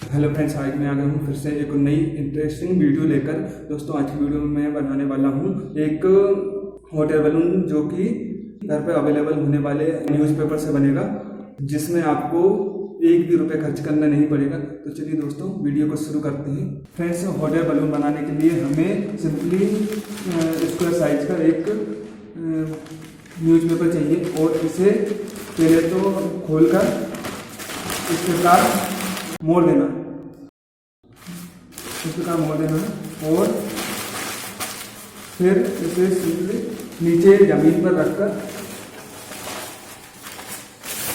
Hello friends, आज मैं आ गया हूँ फिर से एक नई इंटरेस्टिंग वीडियो लेकर। दोस्तों, आज की वीडियो में मैं बनाने वाला हूँ एक हॉट एयर बलून जो कि घर पे अवेलेबल होने वाले न्यूज़पेपर से बनेगा, जिसमें आपको एक भी रुपये खर्च करना नहीं पड़ेगा। तो चलिए दोस्तों, वीडियो को शुरू करते हैं। फ्रेंड्स, हॉट एयर बलून बनाने के लिए हमें सिंपली स्क्वायर साइज का एक न्यूज़पेपर चाहिए और इसे पहले तो खोलकर इस प्रकार मोड़ देना, इस प्रकार मोड़ देना है और फिर इसे सिंपली नीचे जमीन पर रखकर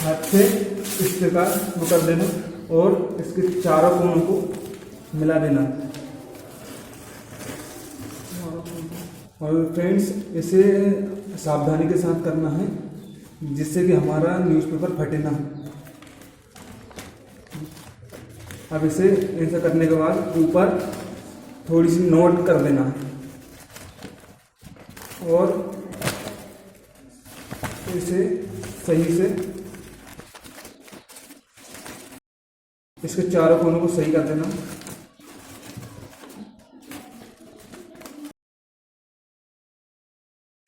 हाथ से इस प्रकार वो कर देना और इसके चारों कोनों को मिला देना। और फ्रेंड्स, इसे सावधानी के साथ करना है जिससे कि हमारा न्यूज़पेपर फटे ना। अब इसे ऐसा करने के बाद ऊपर थोड़ी सी नोट कर देना और इसे सही से इसके चारों कोनों को सही कर देना।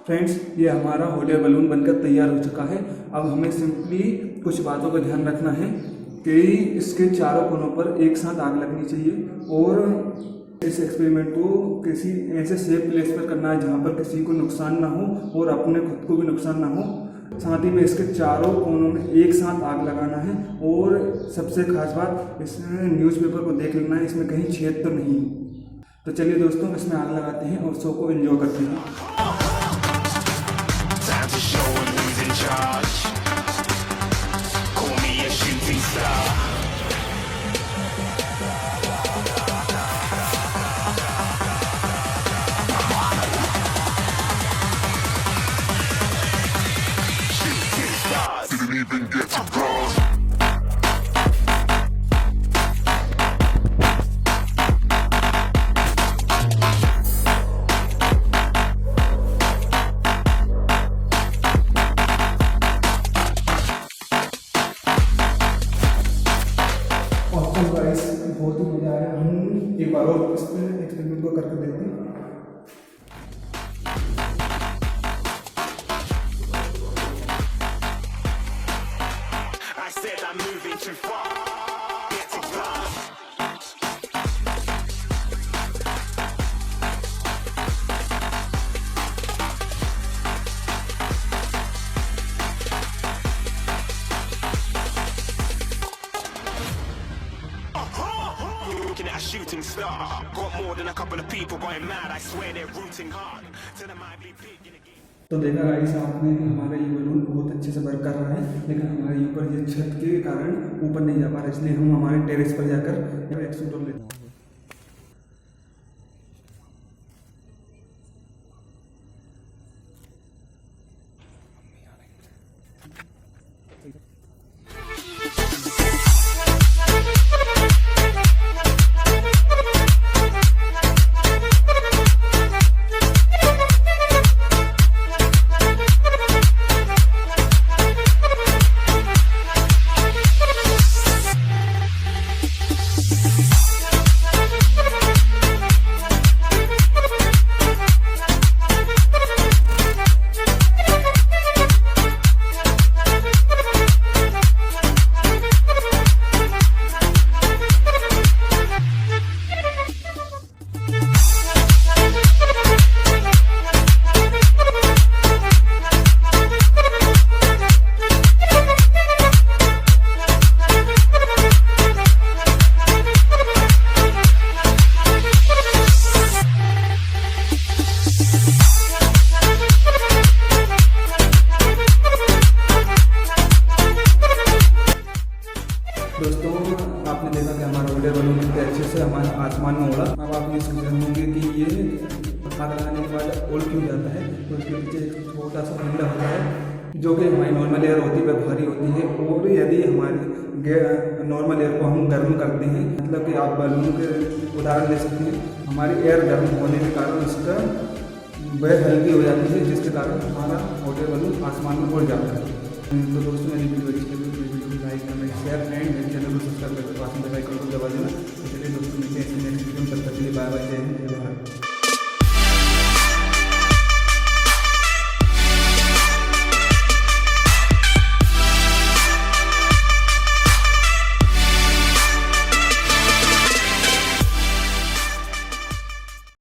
फ्रेंड्स, ये हमारा हॉट एयर बलून बनकर तैयार हो चुका है। अब हमें सिंपली कुछ बातों का ध्यान रखना है कि इसके चारों कोनों पर एक साथ आग लगनी चाहिए और इस एक्सपेरिमेंट को किसी ऐसे सेफ प्लेस पर करना है जहाँ पर किसी को नुकसान ना हो और अपने खुद को भी नुकसान ना हो। साथ ही में इसके चारों कोनों में एक साथ आग लगाना है और सबसे खास बात, इस न्यूज़पेपर को देख लेना है इसमें कहीं छेद तो नहीं। तो चलिए दोस्तों, इसमें आग लगाते हैं और शो को एंजॉय करते हैं। Even get to cross. बहुत ही मजा आया। हम एक बार और इस एक्सपेरिमेंट को करके देखते हैं। Looking at a shooting star, got more than a couple of people going mad. I swear they're rooting hard. Tell them I be big in the game. तो देखा गाइस आपने कि हमारा ये बलून बहुत अच्छे से वर्क कर रहा है, लेकिन हमारे ऊपर ये छत के कारण ऊपर नहीं जा पा रहा, इसलिए हम हमारे टेरेस पर जाकर एक शूट लेते हैं। दोस्तों, आपने देखा कि हमारा हॉट एयर बलून कितने अच्छे से हमारे आसमान में उड़ा। अब आप ये सोच रहे होंगे कि ये आग लगाने के बाद उड़ क्यों जाता है। तो इसके पीछे एक छोटा सा फंडा होता है जो कि हमारी नॉर्मल एयर होती है, वह भारी होती है। और यदि हमारी नॉर्मल एयर को हम गर्म करते हैं, मतलब कि आप बलून के उदाहरण ले सकते हैं, हमारी एयर गर्म होने के कारण उसका वह हल्की हो जाती है, जिसके कारण हमारा हॉट एयर बलून आसमान में उड़ जाता है। तो दोस्तों, मेरी वीडियो अच्छी लगी तो वीडियो को लाइक करना, शेयर एंड मेरे चैनल को सब्सक्राइब करके पास में आइकन को दबा देना। तो चलिए दोस्तों मिलते हैं नेक्स्ट वीडियो में, तब तक के लिए बाय बाय, जय हिंद जय भारत।